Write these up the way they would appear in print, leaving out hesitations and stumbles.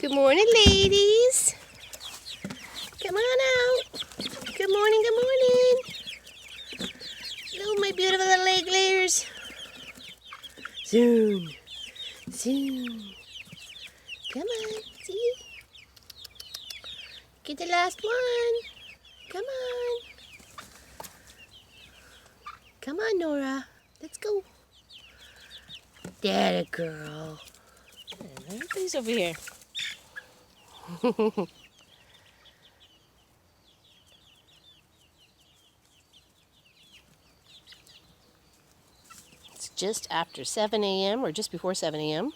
Good morning, ladies. Come on out. Good morning, good morning. Hello, my beautiful little egg layers. Soon. Soon. Come on, see? Get the last one. Come on. Come on, Nora. Let's go. That a girl. Everybody's over here. It's just after 7 a.m. or just before 7 a.m.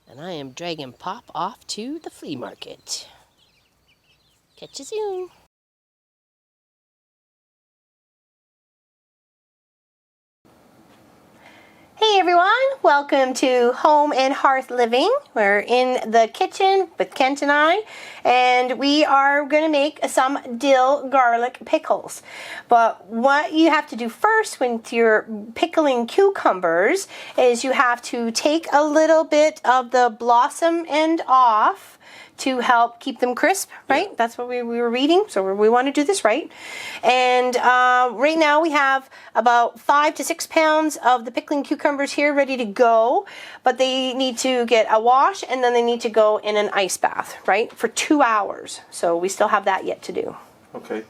And I am dragging Pop off to the flea market. Catch you soon. Hey everyone, welcome to Home and Hearth Living. We're in the kitchen with Kent and we are going to make some dill garlic pickles. But what you have to do first when you're pickling cucumbers is you have to take a little bit of the blossom end off to help keep them crisp, right? Yeah. That's what we were reading, so we want to do this right. And right now we have about 5 to 6 pounds of the pickling cucumbers here ready to go, but they need to get a wash and then they need to go in an ice bath, right? For 2 hours. So we still have that yet to do. Okay.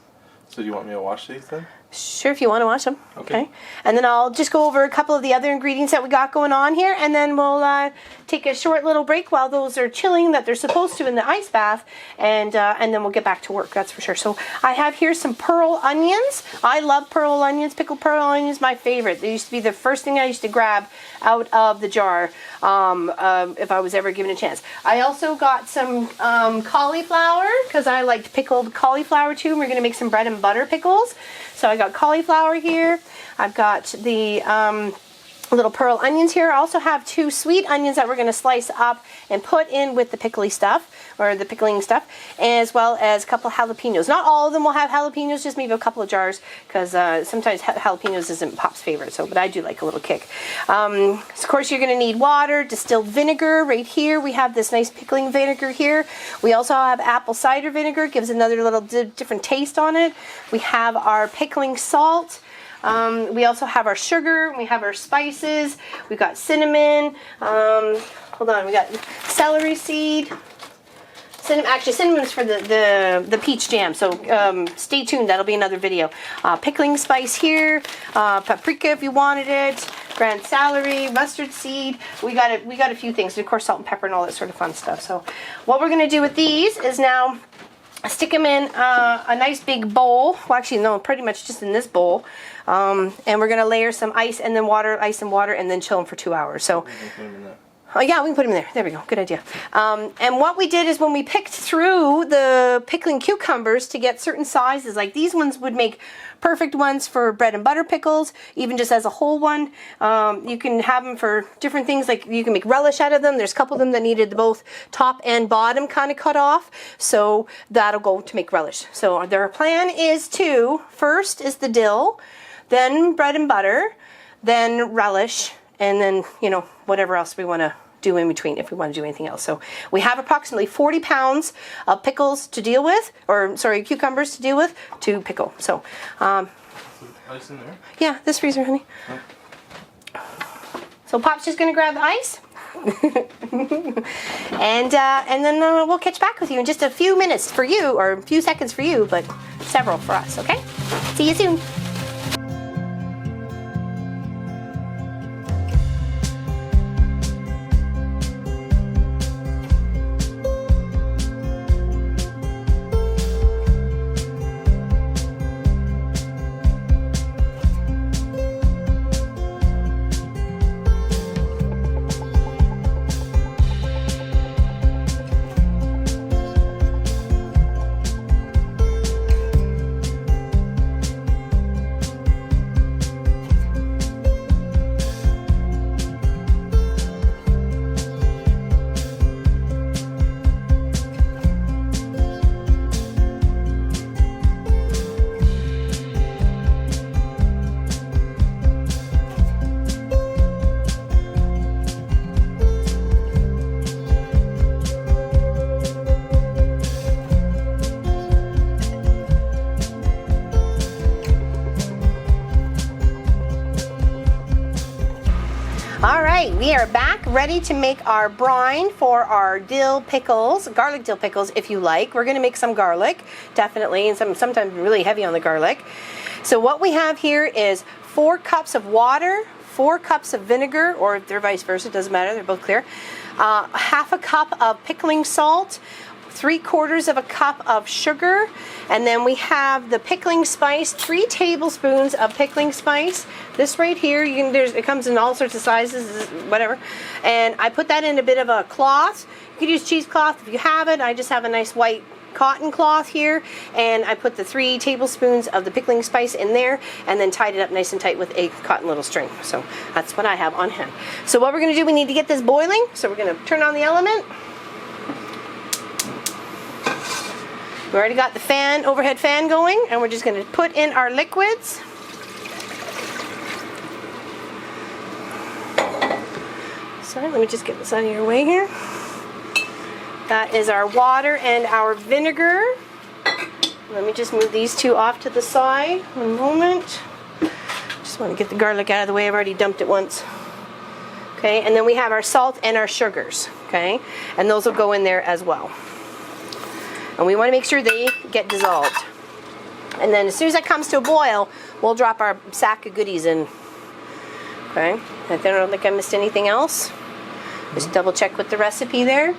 So do you want me to wash these then? Sure, if you want to wash them. Okay. And then I'll just go over a couple of the other ingredients that we got going on here, and then we'll take a short little break while those are chilling that they're supposed to in the ice bath, and then we'll get back to work, that's for sure. So I have here some pearl onions. I love pearl onions. Pickled pearl onions, my favorite. They used to be the first thing I used to grab out of the jar if I was ever given a chance. I also got some cauliflower, because I liked pickled cauliflower too, and we're going to make some bread and butter pickles. So I got cauliflower here. I've got the little pearl onions here. I also have 2 sweet onions that we're going to slice up and put in with the pickly stuff, or the pickling stuff, as well as a couple of jalapenos. Not all of them will have jalapenos, just maybe a couple of jars, because sometimes jalapenos isn't Pop's favorite, so, but I do like a little kick. So of course you're going to need water, distilled vinegar right here. We have this nice pickling vinegar here. We also have apple cider vinegar, gives another little different taste on it. We have our pickling salt. We also have our sugar, we have our spices, we've got cinnamon, hold on, we got celery seed, actually cinnamon's for the peach jam, so stay tuned, that'll be another video. Pickling spice here, paprika if you wanted it, ground celery, mustard seed, we got a few things, and of course salt and pepper and all that sort of fun stuff. So what we're going to do with these is now stick them in a nice big bowl. Well, actually, no, pretty much just in this bowl. And we're going to layer some ice and then water, ice and water, and then chill them for 2 hours. So, oh yeah, we can put them in there. There we go. Good idea. And what we did is when we picked through the pickling cucumbers to get certain sizes, like these ones would make perfect ones for bread and butter pickles, even just as a whole one. You can have them for different things, like you can make relish out of them. There's a couple of them that needed both top and bottom kind of cut off, so that'll go to make relish. So their plan is to, first is the dill, then bread and butter, then relish, and then, you know, whatever else we want to do in between if we want to do anything else. So we have approximately 40 pounds of pickles to deal with, or sorry, cucumbers to deal with, to pickle. So ice in there? Yeah, this freezer, honey. Oh. So Pop's just gonna grab the ice. and then we'll catch back with you in just a few minutes for you, or a few seconds for you, but several for us, okay? See you soon. right, we are back ready to make our brine for our dill pickles, garlic dill pickles if you like. We're going to make some garlic, definitely, and sometimes really heavy on the garlic. So what we have here is 4 cups of water, 4 cups of vinegar, or if they're vice versa, it doesn't matter, they're both clear. Half a cup of pickling salt, 3/4 of a cup of sugar, and then we have the pickling spice, 3 tablespoons of pickling spice. This right here, it comes in all sorts of sizes, whatever. And I put that in a bit of a cloth. You could use cheesecloth if you have it. I just have a nice white cotton cloth here, and I put the 3 tablespoons of the pickling spice in there, and then tied it up nice and tight with a cotton little string. So that's what I have on hand. So what we're going to do, we need to get this boiling. So we're going to turn on the element. We already got the fan, overhead fan going, and we're just going to put in our liquids. So let me just get this out of your way here. That is our water and our vinegar. Let me just move these 2 off to the side. One moment. Just want to get the garlic out of the way. I've already dumped it once. Okay, and then we have our salt and our sugars. Okay, and those will go in there as well. And we want to make sure they get dissolved. And then as soon as that comes to a boil, we'll drop our sack of goodies in. Okay, I don't think I missed anything else. Just double check with the recipe there.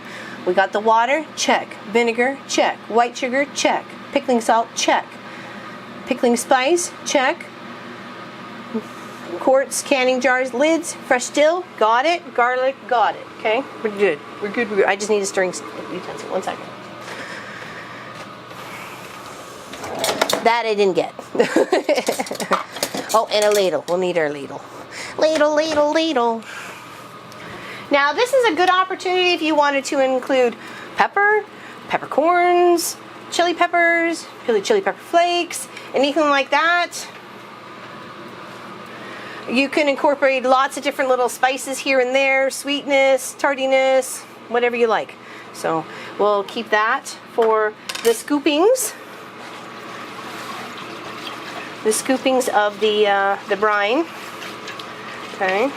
We got the water, check. Vinegar, check. White sugar, check. Pickling salt, check. Pickling spice, check. Quarts, canning jars, lids, fresh dill, got it. Garlic, got it. Okay, we're good. We're good. We're good. I just need a stirring utensil. 1 second. That I didn't get. Oh, and a ladle. We'll need our ladle. Ladle, ladle, ladle. Now, this is a good opportunity if you wanted to include peppercorns, chili peppers, chili pepper flakes, anything like that. You can incorporate lots of different little spices here and there, sweetness, tardiness, whatever you like. So we'll keep that for the scoopings. The scoopings of the brine. Okay.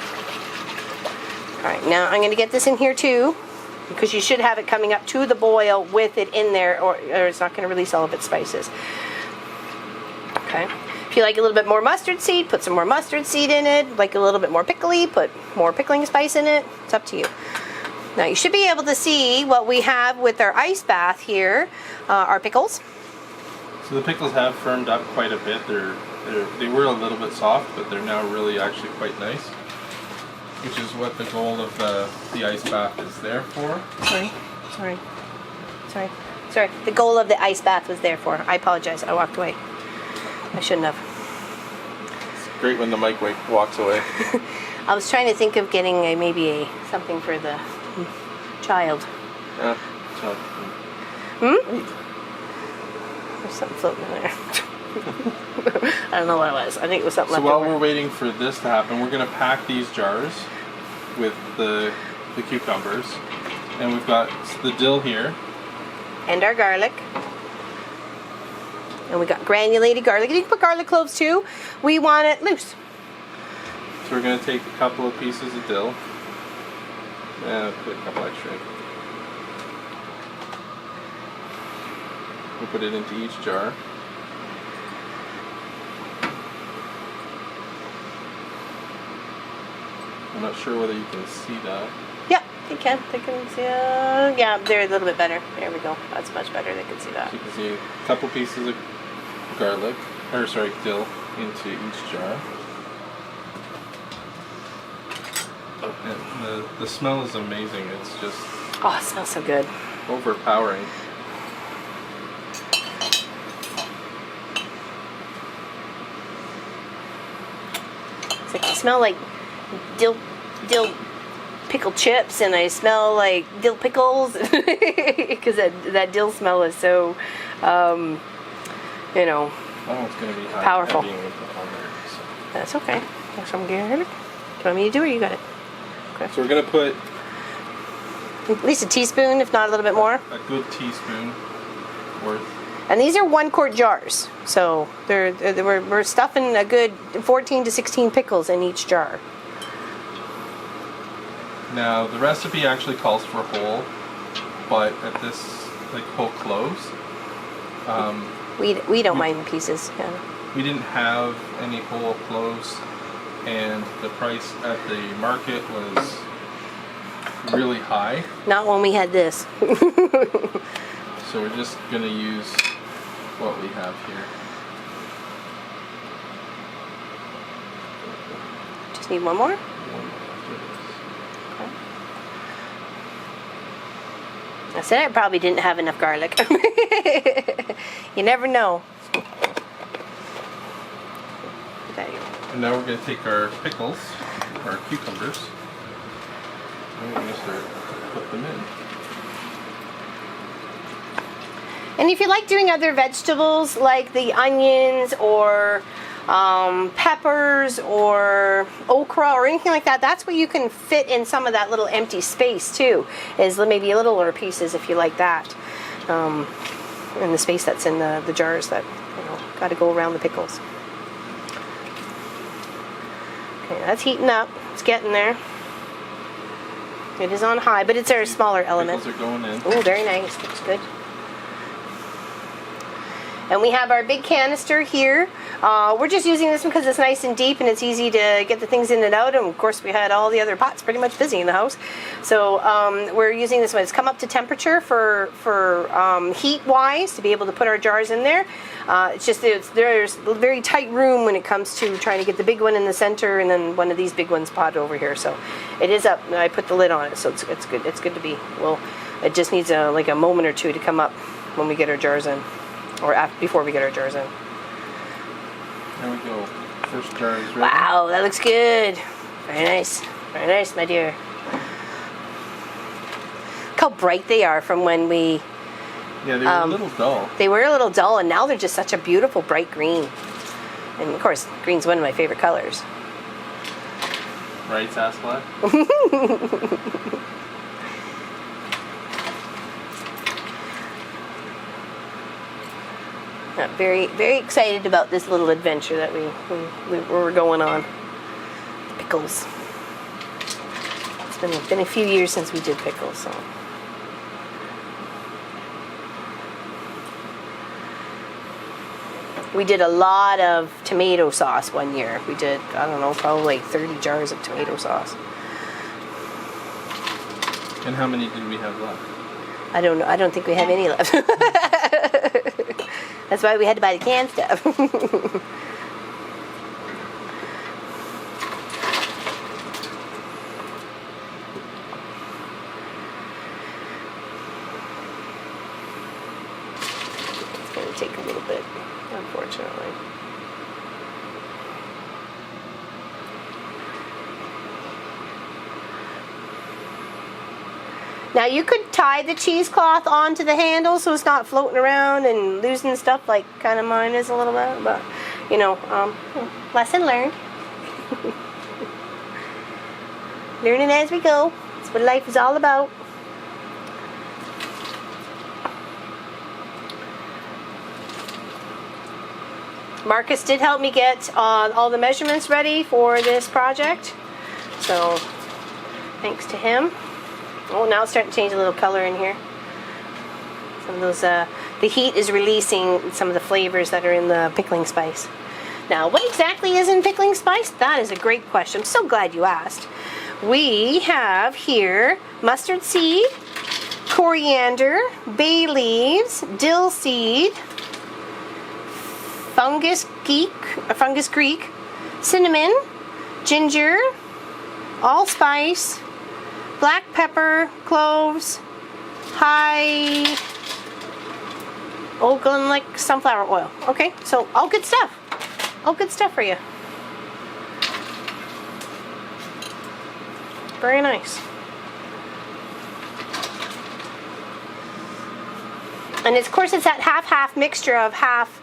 All right, now I'm going to get this in here too, because you should have it coming up to the boil with it in there, or it's not going to release all of its spices. Okay. If you like a little bit more mustard seed, put some more mustard seed in it. Like a little bit more pickly, put more pickling spice in it. It's up to you. Now you should be able to see what we have with our ice bath here, our pickles. So the pickles have firmed up quite a bit. They were a little bit soft, but they're now really actually quite nice, which is what the goal of the ice bath is there for. Sorry. The goal of the ice bath was there for. I apologize. I walked away. I shouldn't have. It's great when the mic walks away. I was trying to think of getting maybe something for the child. Yeah. Wait. There's something floating in there. I don't know what it was. I think it was something. So while we're waiting for this to happen, we're going to pack these jars with the cucumbers, and we've got the dill here, and our garlic, and we got granulated garlic. You can put garlic cloves too. We want it loose. So we're going to take a couple of pieces of dill, and put a couple extra. We'll put it into each jar. I'm not sure whether you can see that. Yeah, they can. They can see. Yeah, they're a little bit better. There we go. That's much better. They can see that. So you can see a couple pieces of dill into each jar. And the smell is amazing. It's just... Oh, it smells so good. Overpowering. It's like I smell like dill pickle chips, and I smell like dill pickles because that dill smell is so, you know, It's going to be powerful. Heavy on there, so. That's okay. There's some garlic. Do you want me to do it, or you got it? Okay. So we're going to put at least a teaspoon, if not a little bit more. a good teaspoon worth. And these are 1-quart jars, so we're stuffing a good 14 to 16 pickles in each jar. Now the recipe actually calls for whole, but at this, like whole cloves, we don't mind pieces. Yeah. we didn't have any whole cloves, and the price at the market was really high. Not when we had this. So we're just gonna use what we have here. Just need one more. I said I probably didn't have enough garlic. You never know. And now we're going to take our pickles, our cucumbers, and we're going to start to put them in. And if you like doing other vegetables like the onions or peppers or okra or anything like that, that's where you can fit in some of that little empty space too, is maybe littler pieces if you like that, in the space that's in the jars that, you know, got to go around the pickles. Okay, that's heating up. It's getting there. It is on high, but it's a smaller element. Pickles are going in. Oh, very nice. Looks good. And we have our big canister here. We're just using this one because it's nice and deep and it's easy to get the things in and out. And of course we had all the other pots pretty much busy in the house. So we're using this one. It's come up to temperature for heat wise to be able to put our jars in there. It's just there's a very tight room when it comes to trying to get the big one in the center and then one of these big ones potted over here. So it is up. I put the lid on it, so it's good. It's good to be. Well, it just needs like a moment or two to come up when we get our jars in. Or before we get our jars in. There we go. First jar is ready. Wow, that looks good. Very nice. Very nice, my dear. Look how bright they are from when we... Yeah, they were a little dull. They were a little dull, and now they're just such a beautiful bright green. And of course, green's one of my favorite colors. Right, Sasquatch? Very, very excited about this little adventure that we're going on. Pickles. It's been a few years since we did pickles, so. We did a lot of tomato sauce one year. We did, I don't know, probably like 30 jars of tomato sauce. And how many did we have left? I don't know. I don't think we have any left. That's why we had to buy the canned stuff. It's going to take a little bit, unfortunately. Now you could tie the cheesecloth onto the handle so it's not floating around and losing stuff like kind of mine is a little bit, but you know, lesson learned. Learning as we go. That's what life is all about. Marcus did help me get all the measurements ready for this project, so thanks to him. Oh, now it's starting to change a little color in here. Some of those, the heat is releasing some of the flavors that are in the pickling spice. Now, what exactly is in pickling spice? That is a great question. I'm so glad you asked. We have here mustard seed, coriander, bay leaves, dill seed, fungus creek, cinnamon, ginger, allspice, black pepper, cloves, high oaken like sunflower oil. Okay, so all good stuff. All good stuff for you. Very nice. And of course it's that half-half mixture of half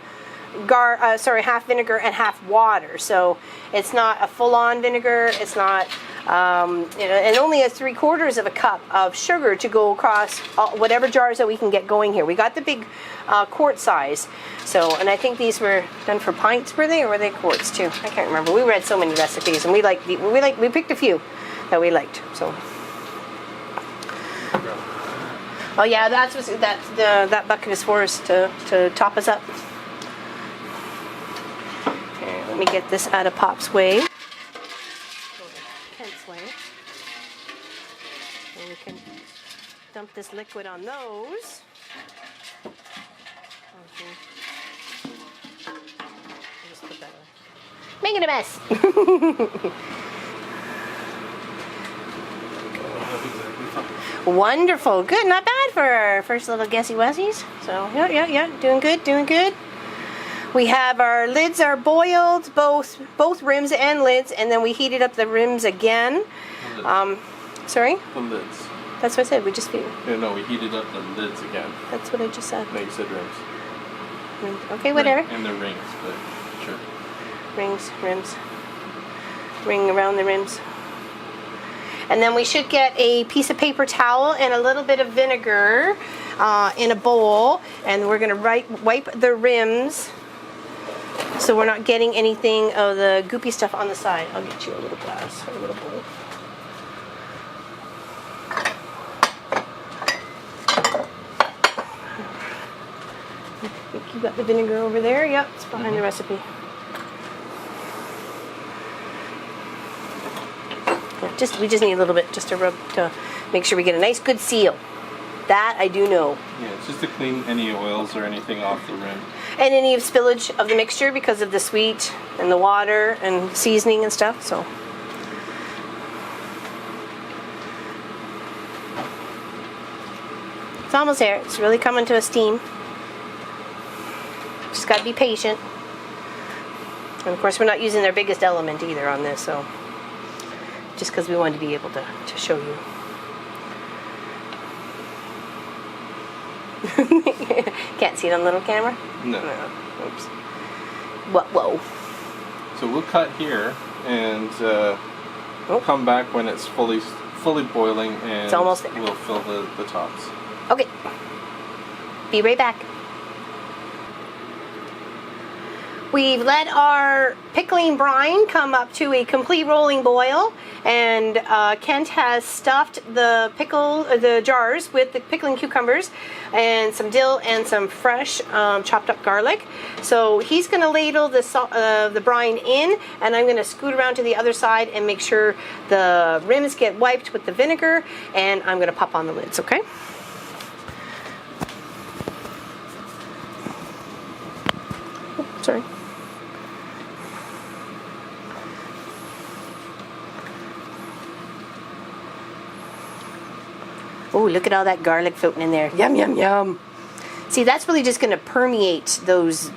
vinegar and half water. So it's not a full-on vinegar. It's not, and only a 3/4 of a cup of sugar to go across whatever jars that we can get going here. We got the big quart size. So, and I think these were done for pints, were they, or were they quarts too? I can't remember. We read so many recipes, and we picked a few that we liked. So, Oh yeah, that bucket is for us to top us up. Here, let me get this out of Pop's way. Kent's way. And we can dump this liquid on those. Just put that away. Making a mess. Wonderful, good, not bad for our first little guessy wussies. So yeah, doing good. We have our lids are boiled, both rims and lids, and then we heated up the rims again. Sorry? The lids. That's what I said. We just heated. Yeah, no, we heated up the lids again. That's what I just said. No, you said rims. Okay, whatever. And the rings, but sure. Rings, rims. Ring around the rims. And then we should get a piece of paper towel and a little bit of vinegar in a bowl, and we're going to wipe the rims so we're not getting anything of the goopy stuff on the side. I'll get you a little glass or a little bowl. I think you got the vinegar over there. Yep, it's behind the recipe. We just need a little bit just to rub to make sure we get a nice good seal. That I do know. Yeah, it's just to clean any oils or anything off the rim. And any spillage of the mixture because of the sweet and the water and seasoning and stuff. So. It's almost there. It's really coming to a steam. Just got to be patient. And of course we're not using their biggest element either on this, so. Just because we wanted to be able to show you. Can't see it on little camera? No. Oops. Whoa. So we'll cut here and come back when it's fully boiling, and it's almost there. We'll fill the tops. Okay. Be right back. We've let our pickling brine come up to a complete rolling boil, and Kent has stuffed the jars with the pickling cucumbers and some dill and some fresh chopped up garlic. So he's going to ladle the brine in, and I'm going to scoot around to the other side and make sure the rims get wiped with the vinegar, and I'm going to pop on the lids, okay? Oops, sorry. Oh, look at all that garlic floating in there. Yum, yum, yum. See, that's really just going to permeate those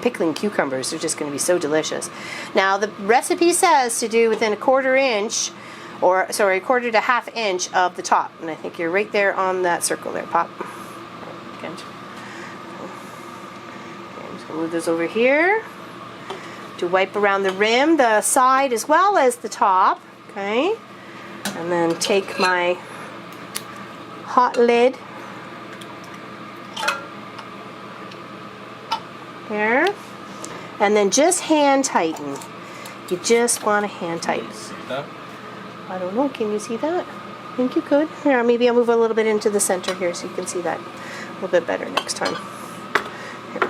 pickling cucumbers. They're just going to be so delicious. Now, the recipe says to do within a quarter to half inch of the top. And I think you're right there on that circle there, Pop. Okay. I'm just going to move those over here to wipe around the rim, the side as well as the top. Okay. And then take my hot lid there, and then just hand tighten. You just want to hand tighten. See that? I don't know, can you see that? I think you could. Here, maybe I'll move a little bit into the center here so you can see that a little bit better next time. Here.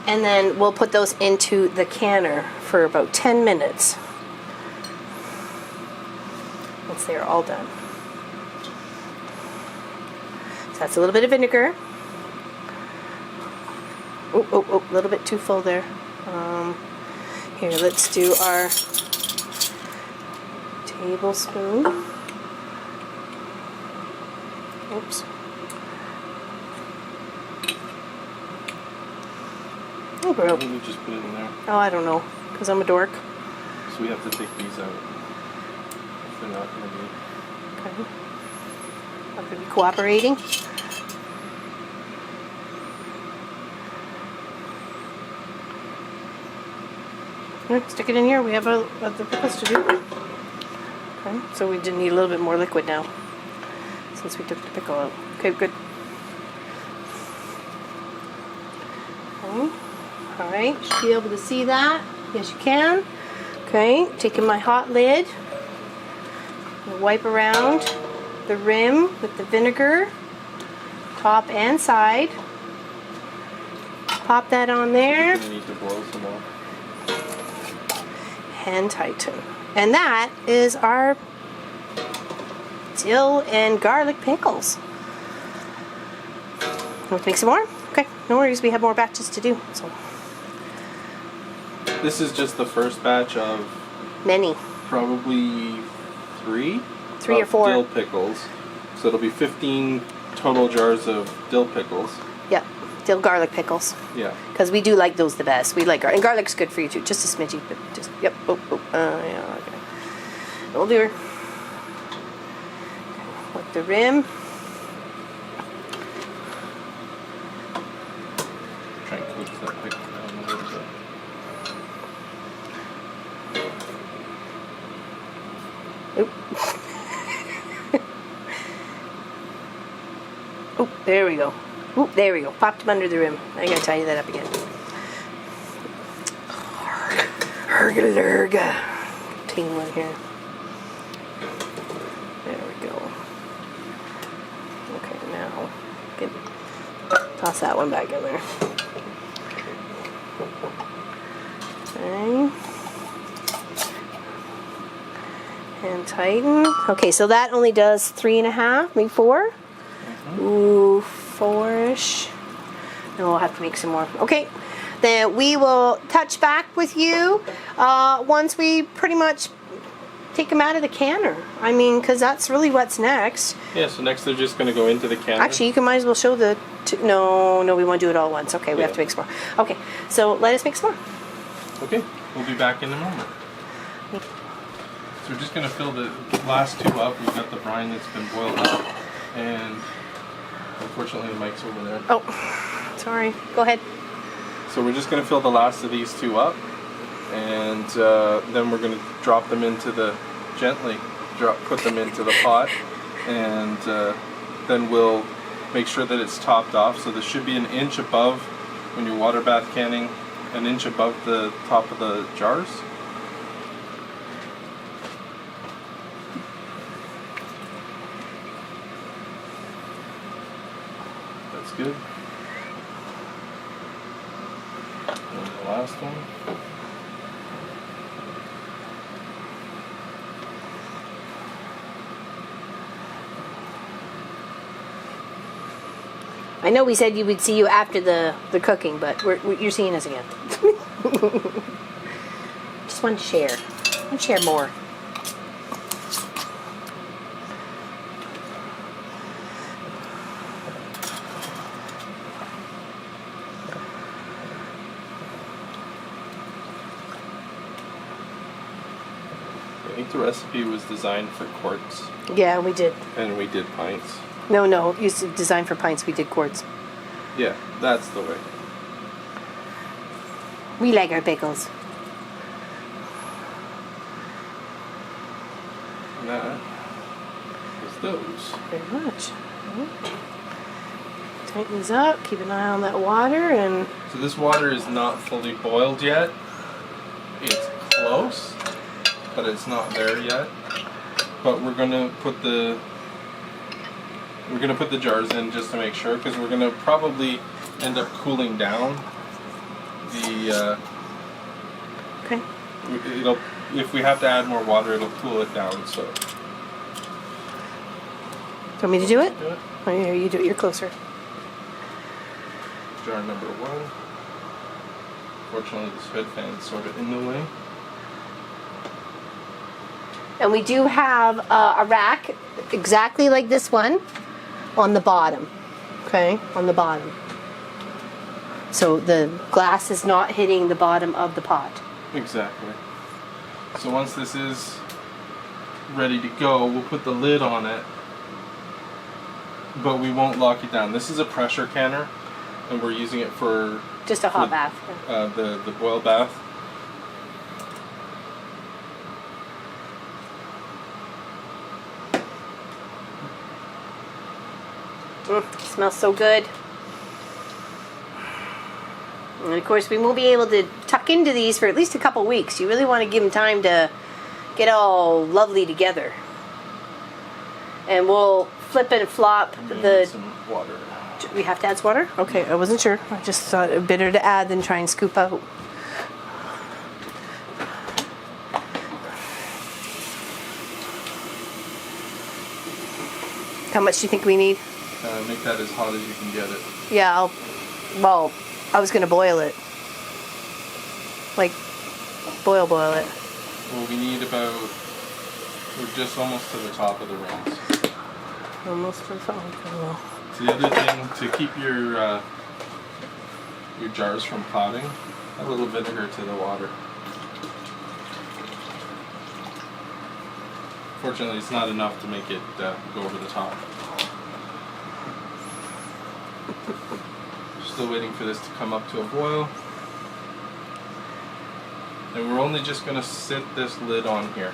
And then we'll put those into the canner for about 10 minutes. Once they're all done. So that's a little bit of vinegar. Oh, a little bit too full there. Here, let's do our tablespoon. Oops. Oh, bro. Why don't you just put it in there? Oh, I don't know, because I'm a dork. So we have to take these out. They're not going to be. Okay. I'm going to be cooperating. Here, stick it in here. We have the pickles to do. Okay, so we did need a little bit more liquid now since we took the pickle out. Okay, good. Okay. All right, you should be able to see that. Yes, you can. Okay, taking my hot lid. Wipe around the rim with the vinegar, top and side. Pop that on there. I need to boil some more. And tighten. And that is our dill and garlic pickles. Want to make some more? Okay, no worries. We have more batches to do. So This is just the first batch of many. probably three or four. dill pickles. So it'll be 15 total jars of dill pickles. Yep, dill garlic pickles. Yeah. Because we do like those the best. We like garlic. And garlic's good for you too. Just a smidgy, but just, yep. Yeah, okay. We'll do her. With the rim. Try and coax that pickle down a little bit. Oop. Oh, there we go. Oop, there we go. Popped him under the rim. I gotta tidy that up again. Herga. Team one here. There we go. Okay, now toss that one back in there. Okay. And tighten. Okay, so that only does 3.5, maybe 4. Ooh, 4-ish. And we'll have to make some more. Okay, then we will touch back with you once we pretty much take them out of the canner. I mean, because that's really what's next. Yeah, so next they're just going to go into the canner. Actually, you might as well show the... No, we want to do it all at once. Okay, we have to make some more. Okay, so let us make some more. Okay, we'll be back in a moment. So we're just going to fill the last 2 up. We've got the brine that's been boiled up. And unfortunately the mic's over there. Oh, sorry. Go ahead. So we're just going to fill the last of these 2 up. And then we're going to drop them into the... Gently put them into the pot. And then we'll make sure that it's topped off. So this should be an inch above, when you're water bath canning, an inch above the top of the jars. That's good. And the last one. I know we said we'd see you after the cooking, but you're seeing us again. Just want to share. I want to share more. I think the recipe was designed for quarts. Yeah, we did. And we did pints. No, it's designed for pints. We did quarts. Yeah, that's the way. We like our pickles. And that is those. Very much. Tighten these up. Keep an eye on that water and... So this water is not fully boiled yet. It's close, but it's not there yet. But we're gonna put the jars in just to make sure, because we're gonna probably end up cooling down the. Okay. If we have to add more water, it'll cool it down. So. Do you want me to do it? Do it. Oh, here, you do it. You're closer. Jar number 1. Fortunately, this hood fan's sort of in the way. And we do have a rack exactly like this one on the bottom. Okay, on the bottom. So the glass is not hitting the bottom of the pot. Exactly. So once this is ready to go, we'll put the lid on it, but we won't lock it down. This is a pressure canner, and we're using it for just a hot bath. The boil bath. Smells so good. And of course, we won't be able to tuck into these for at least a couple weeks. You really want to give them time to get all lovely together. And we'll flip and flop I'm gonna the. need some water. We have to add water? Okay, I wasn't sure. I just thought it better to add than try and scoop out. How much do you think we need? Make that as hot as you can get it. Yeah, well, I was going to boil it. Like, boil it. Well, we need about, we're just almost to the top of the rinse. Almost to the top. Okay, well. So the other thing, to keep your jars from clouding, a little vinegar to the water. Fortunately, it's not enough to make it go over the top. Still waiting for this to come up to a boil. And we're only just going to sit this lid on here.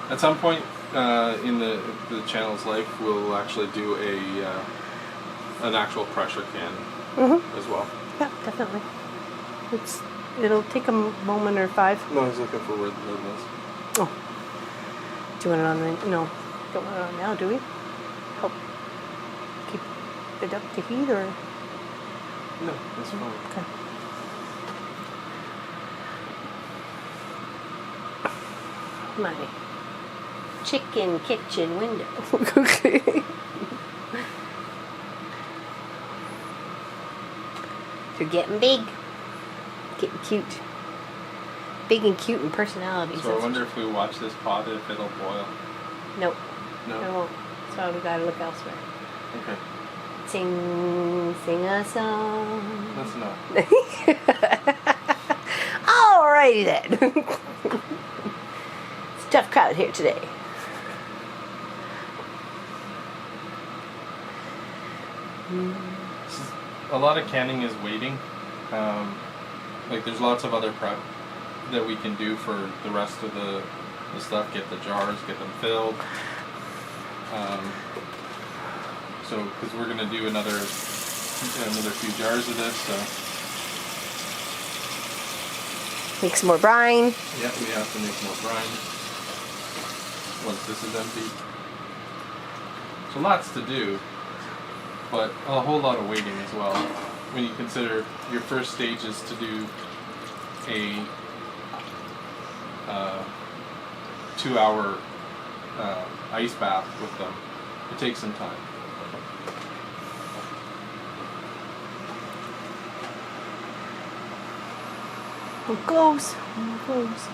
At some point in the channel's life, we'll actually do an actual pressure can as well. Yeah, definitely. It'll take a moment or 5. No, I was looking for where the lid was. Oh. Do you want it on the, no, don't want it on now, do we? Help keep it up to heat or? No, that's fine. Okay. My chicken kitchen window. Okay. You're getting big. Getting cute. Big and cute in personalities. So I wonder if we watch this pot, if it'll boil. Nope. No? It won't. So we gotta look elsewhere. Okay. Sing a song. That's enough. Alrighty then. It's a tough crowd here today. A lot of canning is waiting. Like there's lots of other prep that we can do for the rest of the stuff. Get the jars, get them filled. So, because we're gonna do another few jars of this, so. Make some more brine. Yeah, we have to make more brine once this is empty. So lots to do, but a whole lot of waiting as well. When you consider your first stage is to do a 2-hour ice bath with them. It takes some time. It goes. It goes.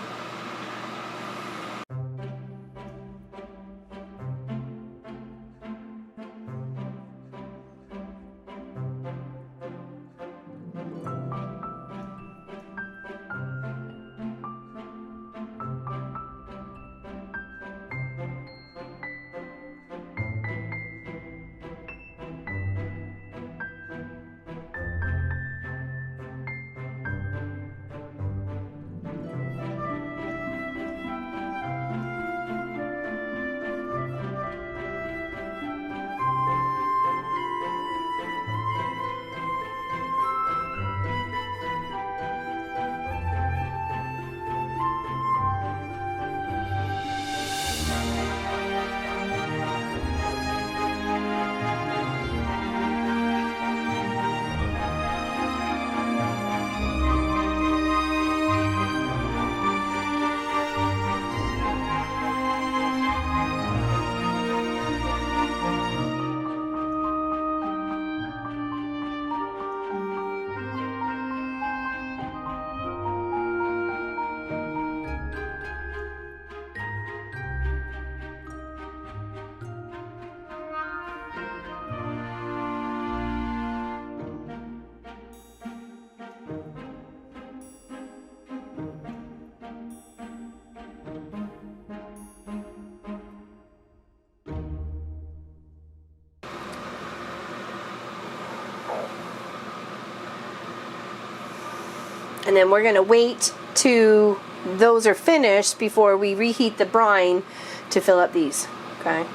And then we're going to wait till those are finished before we reheat the brine to fill up these. Okay?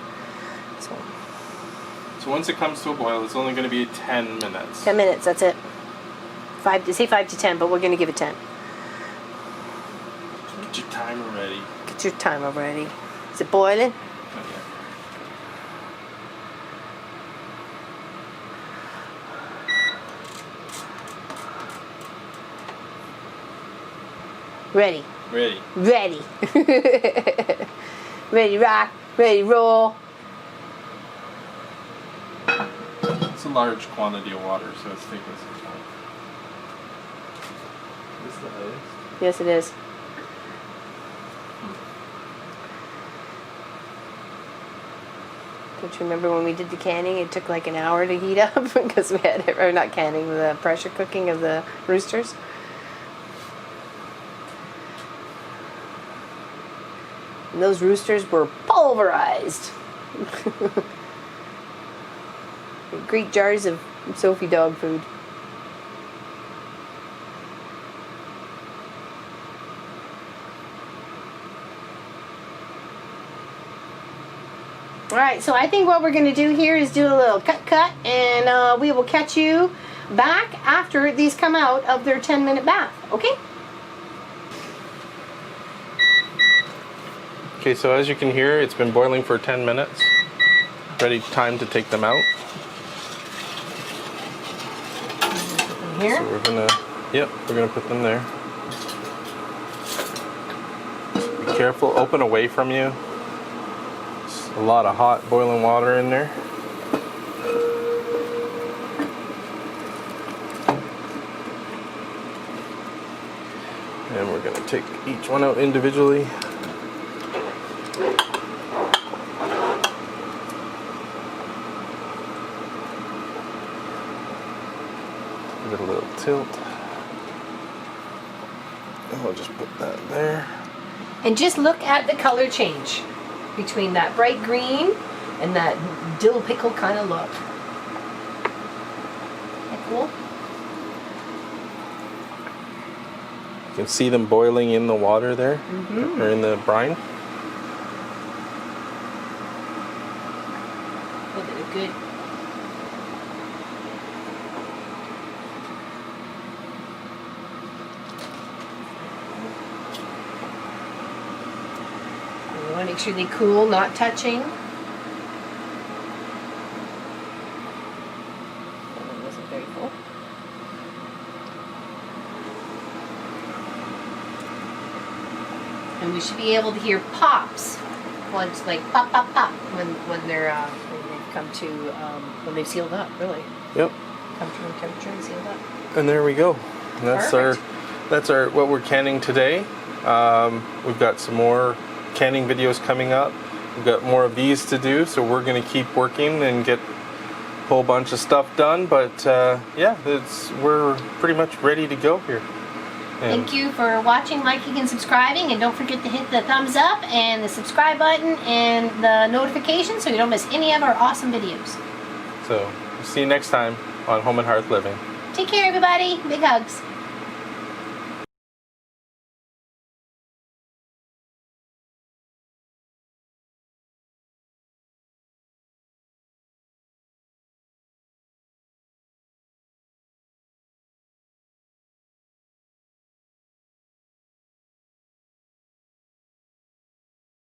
So once it comes to a boil, it's only going to be 10 minutes. 10 minutes, that's it. 5 to 10, but we're going to give it 10. Get your timer ready. Get your timer ready. Is it boiling? Not yet. Ready. Ready. Ready. Ready rock, ready roll. It's a large quantity of water, so it's taking some time. Is this the highest? Yes, it is. Don't you remember when we did the canning? It took like an hour to heat up because we had, or not canning, the pressure cooking of the roosters. And those roosters were pulverized. Great jars of Sophie dog food. Alright, so I think what we're going to do here is do a little cut, and we will catch you back after these come out of their 10-minute bath, okay? Okay, so as you can hear, it's been boiling for 10 minutes. Ready, time to take them out. Here? So we're gonna put them there. Be careful, open away from you. There's a lot of hot boiling water in there. And we're gonna take each one out individually. Give it a little tilt. And we'll just put that there. And just look at the color change between that bright green and that dill pickle kind of look. Isn't that cool? You can see them boiling in the water there, or in the brine. Look at it, good. You want to make sure they cool, not touching. That one wasn't very full. And we should be able to hear pops. Once, like pop, pop, pop, when they're when they've come to when they've sealed up. Really. Yep. Come to room temperature and sealed up. And there we go. And that's our what we're canning today. We've got some more canning videos coming up. We've got more of these to do, so we're going to keep working and get a whole bunch of stuff done. But yeah, we're pretty much ready to go here. And Thank you for watching, liking, and subscribing. And don't forget to hit the thumbs up and the subscribe button and the notification so you don't miss any of our awesome videos. so, see you next time on Home and Hearth Living. Take care, everybody. Big hugs.